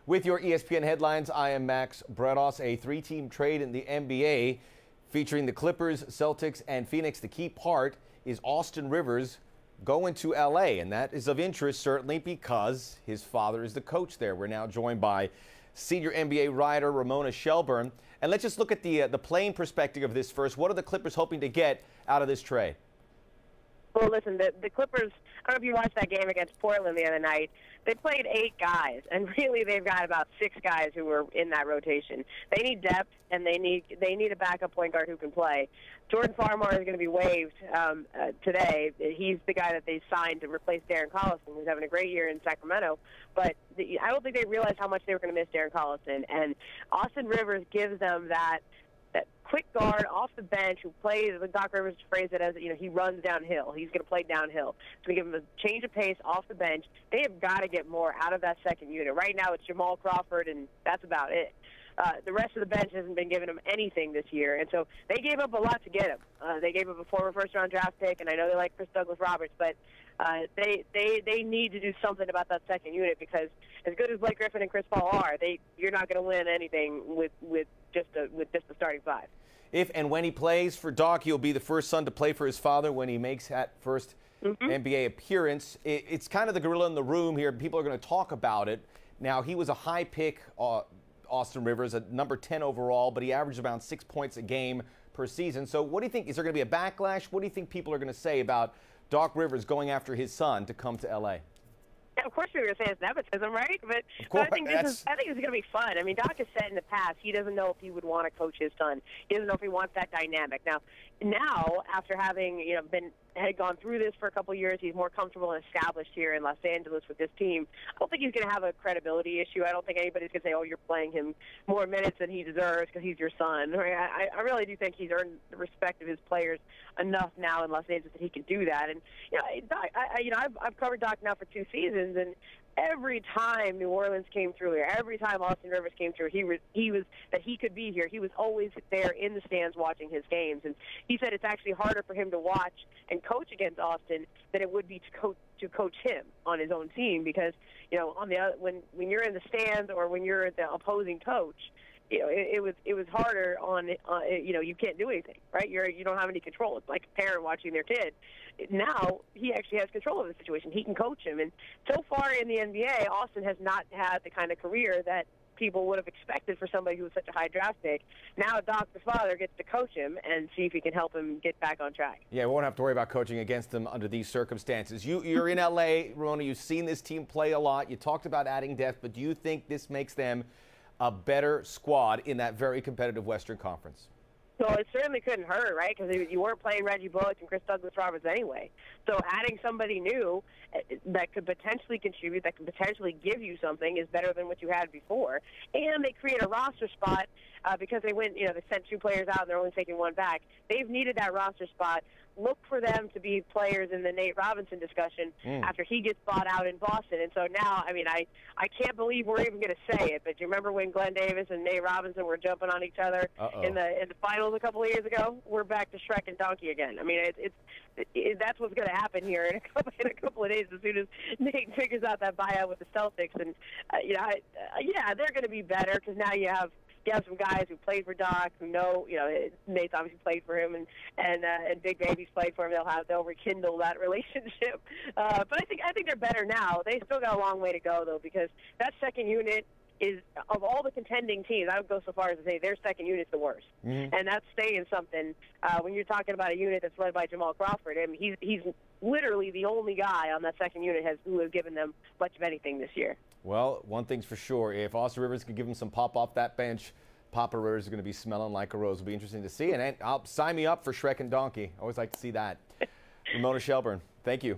With your ESPN headlines, I am Max Bredos. A three-team trade in the NBA featuring the Clippers, Celtics, and Phoenix. The key part is Austin Rivers going to L.A., and that is of interest certainly because his father is the coach there. We're now joined by senior NBA writer Ramona Shelburne. And let's just look at the playing perspective of this first. What are the Clippers hoping to get out of this trade? Well, listen, the Clippers, I don't know if you watched that game against Portland the other night. They played 8 guys, and really they've got about 6 guys who were in that rotation. They need depth, and they need a backup point guard who can play. Jordan Farmar is going to be waived today. He's the guy that they signed to replace Darren Collison, who's having a great year in Sacramento. But I don't think they realized how much they were going to miss Darren Collison, and Austin Rivers gives them that quick guard off the bench who plays, Doc Rivers phrased it as, he runs downhill. He's going to play downhill. So we give him a change of pace off the bench. They have got to get more out of that second unit. Right now it's Jamal Crawford, and that's about it. The rest of the bench hasn't been giving him anything this year, and so they gave up a lot to get him. They gave up a former first-round draft pick, and I know they like Chris Douglas-Roberts, but they need to do something about that second unit because as good as Blake Griffin and Chris Paul are, you're not going to win anything with just the starting 5. If and when he plays for Doc, he'll be the first son to play for his father when he makes that first NBA appearance. It's kind of the gorilla in the room here. People are going to talk about it. Now, he was a high pick, Austin Rivers, at number 10 overall, but he averaged around 6 points a game per season. So what do you think? Is there going to be a backlash? What do you think people are going to say about Doc Rivers going after his son to come to L.A.? Of course you're going to say it's nepotism, right? But I think this is going to be fun. I mean, Doc has said in the past he doesn't know if he would want to coach his son. He doesn't know if he wants that dynamic. Now after having had gone through this for a couple of years, he's more comfortable and established here in Los Angeles with this team. I don't think he's going to have a credibility issue. I don't think anybody's going to say, "Oh, you're playing him more minutes than he deserves because he's your son." I really do think he's earned the respect of his players enough now in Los Angeles that he can do that. And I've covered Doc now for 2 seasons, and every time New Orleans came through here, every time Austin Rivers came through, he was that he could be here. He was always there in the stands watching his games, and he said it's actually harder for him to watch and coach against Austin than it would be to coach him on his own team because when you're in the stands or when you're the opposing coach, it was harder on you can't do anything, right? You don't have any control. It's like a parent watching their kid. Now he actually has control of the situation. He can coach him, and so far in the NBA, Austin has not had the kind of career that people would have expected for somebody who was such a high draft pick. Now Doc, the father, gets to coach him and see if he can help him get back on track. Yeah, we won't have to worry about coaching against him under these circumstances. You're in L.A., Ramona. You've seen this team play a lot. You talked about adding depth, but do you think this makes them a better squad in that very competitive Western Conference? So it certainly couldn't hurt, right? Because you weren't playing Reggie Bullock and Chris Douglas-Roberts anyway. So adding somebody new that could potentially contribute, that could potentially give you something is better than what you had before. And they create a roster spot because they sent 2 players out and they're only taking 1 back. They've needed that roster spot. Look for them to be players in the Nate Robinson discussion after he gets bought out in Boston. And so now, I can't believe we're even going to say it, but do you remember when Glenn Davis and Nate Robinson were jumping on each other in the finals a couple of years ago? We're back to Shrek and Donkey again. I mean, that's what's going to happen here in a couple of days as soon as Nate figures out that buyout with the Celtics. And, they're going to be better because now you have some guys who played for Doc who know, Nate's obviously played for him and Big Baby's played for him. They'll rekindle that relationship. But I think they're better now. They still got a long way to go though because that second unit is, of all the contending teams, I would go so far as to say their second unit's the worst. And that's saying something when you're talking about a unit that's led by Jamal Crawford. I mean, he's literally the only guy on that second unit who has given them much of anything this year. Well, one thing's for sure. If Austin Rivers can give him some pop off that bench, Papa Rivers is going to be smelling like a rose. It'll be interesting to see. And I'll sign me up for Shrek and Donkey. I always like to see that. Ramona Shelburne, thank you.